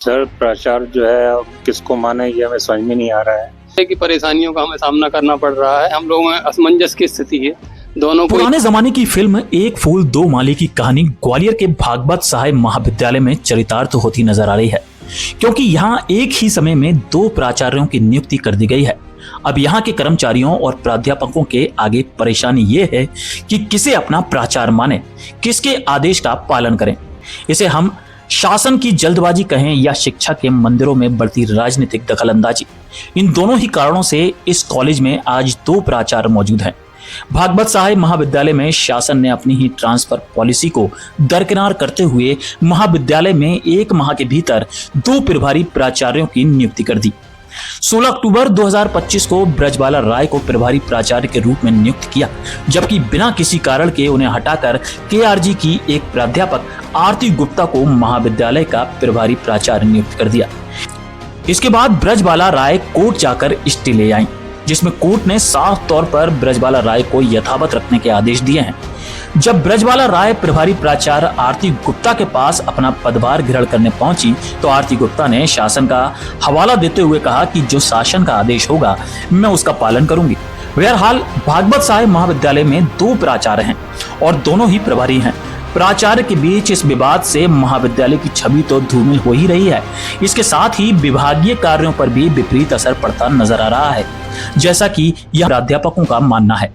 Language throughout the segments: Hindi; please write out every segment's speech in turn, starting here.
सर प्राचार्य जो है अब किसको माने ये हमें समझ में नहीं आ रहा है की परेशानियों का हमें सामना करना पड़ रहा है। हम लोगों में असमंजस की स्थिति है। दोनों को पुराने जमाने की फिल्म एक फूल दो माली की कहानी ग्वालियर के भागवत साहिब महाविद्यालय में चरितार्थ होती नजर आ रही है, क्योंकि यहाँ एक ही समय में दो प्राचार्यों की नियुक्ति कर दी गई है। अब यहाँ के कर्मचारियों और प्राध्यापकों के आगे परेशानी ये है कि किसे अपना प्राचार्य माने, किसके आदेश का पालन करें। इसे हम शासन की जल्दबाजी कहें या शिक्षा के मंदिरों में बढ़ती राजनीतिक दखलंदाजी, इन दोनों ही कारणों से इस कॉलेज में आज दो प्राचार्य मौजूद हैं। भागवत साहिब महाविद्यालय में शासन ने अपनी ही ट्रांसफर पॉलिसी को दरकिनार करते हुए महाविद्यालय में एक माह के भीतर दो प्रभारी प्राचार्यों की नियुक्ति कर दी। 16 अक्टूबर 2025 को ब्रजबाला राय को प्रभारी प्राचार्य के रूप में नियुक्त किया, जबकि बिना किसी कारण के उन्हें हटाकर केआरजी की एक प्राध्यापक आरती गुप्ता को महाविद्यालय का प्रभारी प्राचार्य नियुक्त कर दिया। इसके बाद ब्रजबाला राय कोर्ट जाकर स्टे ले आई, जिसमें कोर्ट ने साफ तौर पर ब्रजबाला राय को यथावत रखने के आदेश दिए हैं। जब ब्रजबाला राय प्रभारी प्राचार्य आरती गुप्ता के पास अपना पदभार ग्रहण करने पहुंची तो आरती गुप्ता ने शासन का हवाला देते हुए कहा कि जो शासन का आदेश होगा मैं उसका पालन करूंगी। बहरहाल भागवत साहिब महाविद्यालय में दो प्राचार्य हैं और दोनों ही प्रभारी हैं। प्राचार्य के बीच इस विवाद से महाविद्यालय की छवि तो धूमिल हो ही रही है, इसके साथ ही विभागीय कार्यों पर भी विपरीत असर पड़ता नजर आ रहा है, जैसा कि यह प्राध्यापकों का मानना है।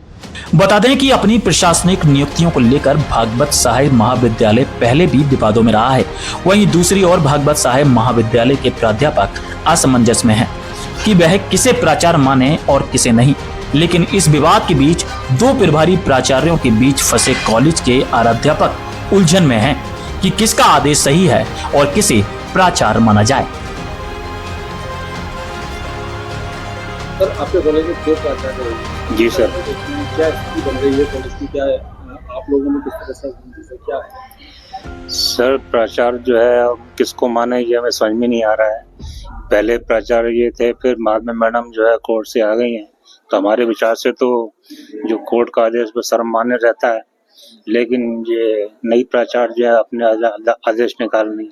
बता दें कि अपनी प्रशासनिक नियुक्तियों को लेकर भागवत साहिब महाविद्यालय पहले भी विवादों में रहा है। वहीं दूसरी ओर भागवत साहिब महाविद्यालय के प्राध्यापक असमंजस में हैं कि वह किसे प्राचार्य माने और किसे नहीं। लेकिन इस विवाद के बीच दो प्रभारी प्राचार्यों के बीच फंसे कॉलेज के आराध्यापक उलझन में हैं कि किसका आदेश सही है और किसे प्राचार्य माना जाए। सर आपके कॉलेज में दो प्राचार्य हैं। जी सर। क्या स्थिति बन रही है कॉलेज की, क्या है आप लोगों में किस तरह से क्या है? सर प्राचार्य जो है अब किसको माने ये हमें समझ में नहीं आ रहा है। पहले प्राचार्य ये थे, फिर बाद में मैडम जो है कोर्ट से आ गई हैं, तो हमारे विचार से तो जो कोर्ट का आदेश वो सर्वमान्य रहता है, लेकिन ये नई प्राचार्य जो है अपने आदेश निकाल नहीं,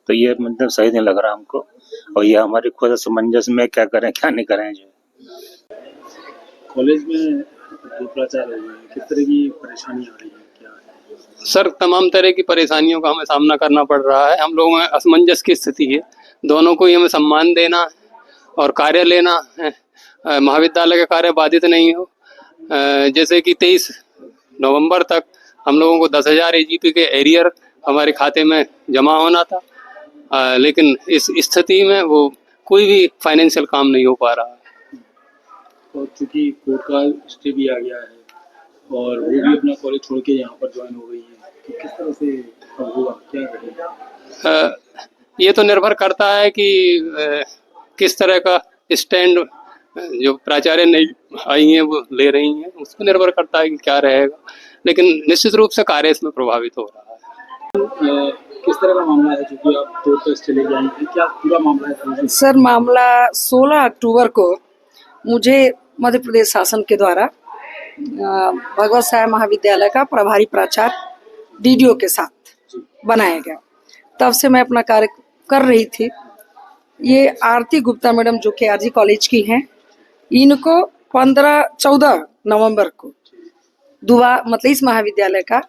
तो ये मतलब सही नहीं लग रहा हमको। और ये हमारे खुद असमंजस में क्या करें क्या नहीं करें। जो कॉलेज में दो प्राचार्य हैं, किस तरह की परेशानी आ रही है, क्या है? सर तमाम तरह की परेशानियों का हमें सामना करना पड़ रहा है। हम लोगों में असमंजस की स्थिति है। दोनों को ही हमें सम्मान देना है और कार्य लेना है। महाविद्यालय का कार्य बाधित नहीं हो। जैसे कि 23 नवंबर तक हम लोगों को 10,000 AGP के एरियर हमारे खाते में जमा होना था, लेकिन इस स्थिति में वो कोई भी फाइनेंशियल काम नहीं हो पा रहा है। और चूंकि कोर्ट का स्टे भी आ गया है और वो भी अपना कॉलेज छोड़ के यहाँ पर ज्वाइन हो गई है, तो किस तरह से अब होगा, क्या करेंगे? ये तो निर्भर करता है कि किस तरह का स्टैंड जो प्राचार्य नहीं आई हैं वो ले रही हैं, उस पर निर्भर करता है कि क्या रहेगा। लेकिन निश्चित रूप से कार्य इसमें प्रभावित हो रहा है। किस तरह का मामला है, चूंकि आप कोर्ट पर स्टे लेके आई हैं, क्या पूरा मामला है? सर मामला 16 अक्टूबर को मुझे मध्य प्रदेश शासन के द्वारा भगवत साहिब महाविद्यालय का प्रभारी प्राचार्य DDO के साथ बनाया गया। तब से मैं अपना कार्य कर रही थी। ये आरती गुप्ता मैडम जो केआरजी कॉलेज की हैं, इनको 14 नवंबर को मतलब इस महाविद्यालय का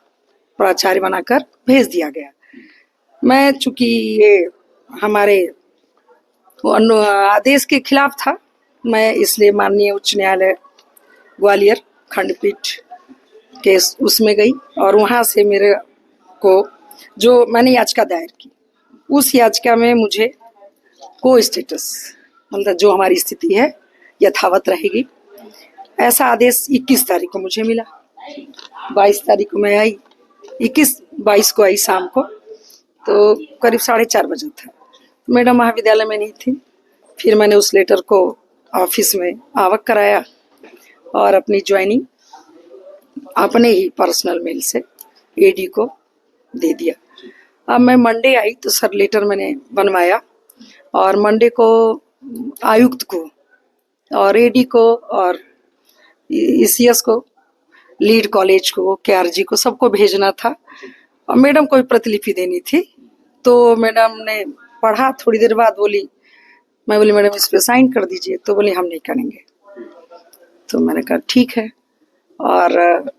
प्राचार्य बनाकर भेज दिया गया। मैं चूंकि ये हमारे आदेश के खिलाफ था, मैं इसलिए माननीय उच्च न्यायालय ग्वालियर खंडपीठ के उसमें गई और वहाँ से मेरे को जो मैंने याचिका दायर की, उस याचिका में मुझे को स्टेटस मतलब जो हमारी स्थिति है यथावत रहेगी, ऐसा आदेश 21 तारीख को मुझे मिला। 22 तारीख को मैं आई, 22 को आई शाम को, तो करीब 4:30 बजे था। मैडम महाविद्यालय में नहीं थी। फिर मैंने उस लेटर को ऑफिस में आवक कराया और अपनी ज्वाइनिंग अपने ही पर्सनल मेल से AD को दे दिया। अब मैं मंडे आई तो सर लेटर मैंने बनवाया और मंडे को आयुक्त को और AD को और ECS को, लीड कॉलेज को, KRG को, सबको भेजना था और मैडम को भी प्रतिलिपि देनी थी। तो मैडम ने पढ़ा, थोड़ी देर बाद मैं बोली मैडम इस पे साइन कर दीजिए, तो बोली हम नहीं करेंगे। तो मैंने कहा ठीक है। और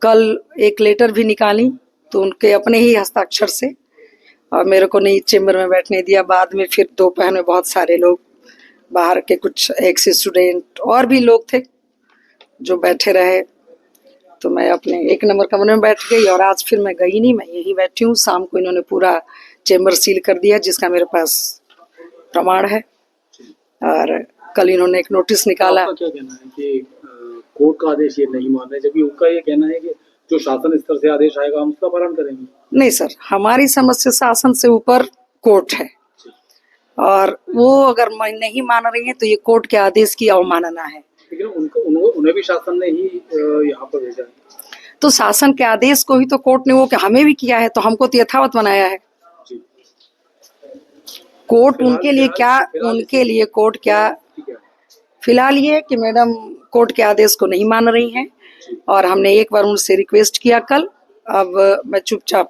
कल एक लेटर भी निकाली, तो उनके अपने ही हस्ताक्षर से, और मेरे को नहीं चेम्बर में बैठने दिया। बाद में फिर दोपहर में बहुत सारे लोग बाहर के, कुछ एक्स स्टूडेंट और भी लोग थे जो बैठे रहे, तो मैं अपने 1 नंबर कमरे में बैठ गई। और आज फिर मैं गई नहीं, मैं यहीं बैठी हूँ। शाम को इन्होंने पूरा चेम्बर सील कर दिया, जिसका मेरे पास प्रमाण है। और कल इन्होंने एक नोटिस निकाला। आपका क्या कहना है कि कोर्ट का आदेश ये नहीं मान रहे, जबकि उनका ये कहना है कि जो शासन स्तर से आदेश आएगा हम उसका पालन करेंगे? नहीं सर, हमारी समझ से शासन से ऊपर कोर्ट है, और वो अगर नहीं मान रही है तो ये कोर्ट के आदेश की अवमानना है। लेकिन उन्हें भी शासन ने ही यहाँ पर भेजा है। तो शासन के आदेश को ही तो कोर्ट ने वो हमें भी किया है, तो हमको तो यथावत बनाया है। कोर्ट उनके लिए कोर्ट क्या, फिलहाल ये कि मैडम कोर्ट के आदेश को नहीं मान रही हैं, और हमने एक बार उनसे रिक्वेस्ट किया कल। अब मैं चुपचाप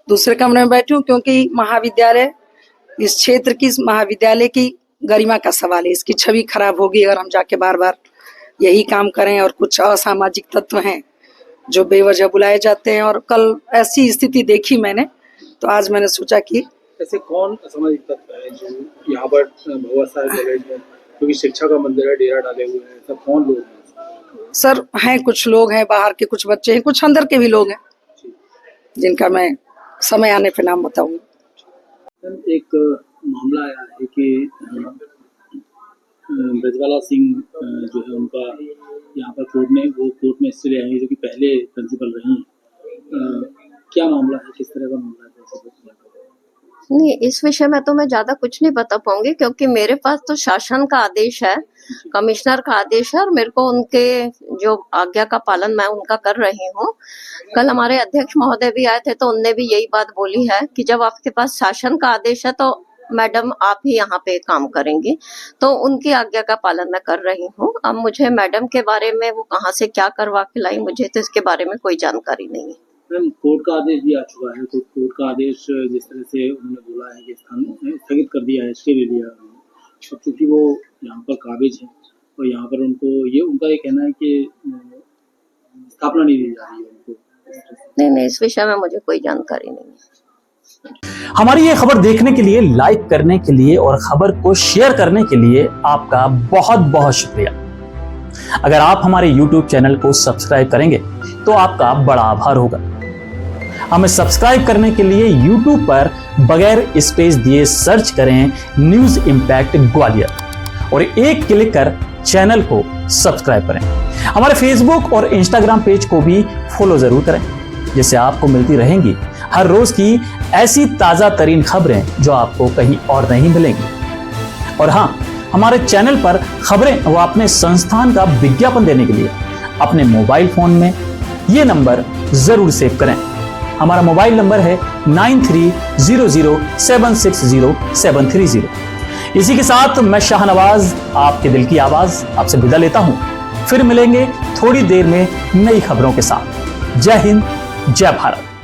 दूसरे कमरे में बैठी हूँ, क्योंकि महाविद्यालय, इस क्षेत्र की महाविद्यालय की गरिमा का सवाल है। इसकी छवि खराब होगी अगर हम जाके बार बार यही काम करें। और कुछ असामाजिक तत्व हैं जो बेवजह बुलाए जाते हैं, और कल ऐसी स्थिति देखी मैंने, तो आज मैंने सोचा कि ऐसे कौन असामाजिक तत्व है जो यहाँ पर भगवत साहब कॉलेज में, क्योंकि शिक्षा का मंदिर है, डेरा डाले हुए हैं, सब कौन लोग हैं? सर हैं, कुछ लोग हैं बाहर के, कुछ बच्चे हैं, कुछ अंदर के भी लोग हैं, जिनका मैं समय आने पे नाम बताऊंगा। एक मामला आया है कि ब्रजवाला सिंह जो है उनका यहाँ पर कोर्ट में इसलिए आए हैं जो कि पहले प्रिंसिपल रही। क्या मामला है, किस तरह का मामला है? नहीं, इस विषय में तो मैं ज्यादा कुछ नहीं बता पाऊंगी, क्योंकि मेरे पास तो शासन का आदेश है, कमिश्नर का आदेश है, और मेरे को उनके जो आज्ञा का पालन मैं उनका कर रही हूँ। कल हमारे अध्यक्ष महोदय भी आए थे, तो उनने भी यही बात बोली है कि जब आपके पास शासन का आदेश है तो मैडम आप ही यहाँ पे काम करेंगी, तो उनकी आज्ञा का पालन मैं कर रही हूँ। अब मुझे मैडम के बारे में वो कहाँ से क्या करवा के लाई, मुझे तो इसके बारे में कोई जानकारी नहीं है। मैम, कोर्ट का आदेश भी आ चुका है, तो कोर्ट का आदेश जिस तरह से उन्होंने बोला है कि स्थगित कर दिया है, स्टे ले लिया। अब चूंकि वो यहाँ पर काबिज है, और यहाँ पर उनका ये कहना है कि स्थापना नहीं दी जा रही है उनको। नहीं, इस विषय में मुझे कोई जानकारी नहीं है। हमारी ये खबर देखने के लिए, लाइक करने के लिए और खबर को शेयर करने के लिए आपका बहुत बहुत शुक्रिया। अगर आप हमारे YouTube चैनल को सब्सक्राइब करेंगे तो आपका बड़ा आभार होगा। हमें सब्सक्राइब करने के लिए YouTube पर बगैर स्पेस दिए सर्च करें न्यूज इंपैक्ट ग्वालियर, और एक क्लिक कर चैनल को सब्सक्राइब करें। हमारे फेसबुक और इंस्टाग्राम पेज को भी फॉलो जरूर करें, जिससे आपको मिलती रहेंगी हर रोज की ऐसी ताजा तरीन खबरें जो आपको कहीं और नहीं मिलेंगी। और हाँ, हमारे चैनल पर खबरें व अपने संस्थान का विज्ञापन देने के लिए अपने मोबाइल फोन में ये नंबर जरूर सेव करें। हमारा मोबाइल नंबर है 9300760730। इसी के साथ मैं शाहनवाज, आपके दिल की आवाज, आपसे विदा लेता हूं। फिर मिलेंगे थोड़ी देर में नई खबरों के साथ। जय हिंद, जय भारत।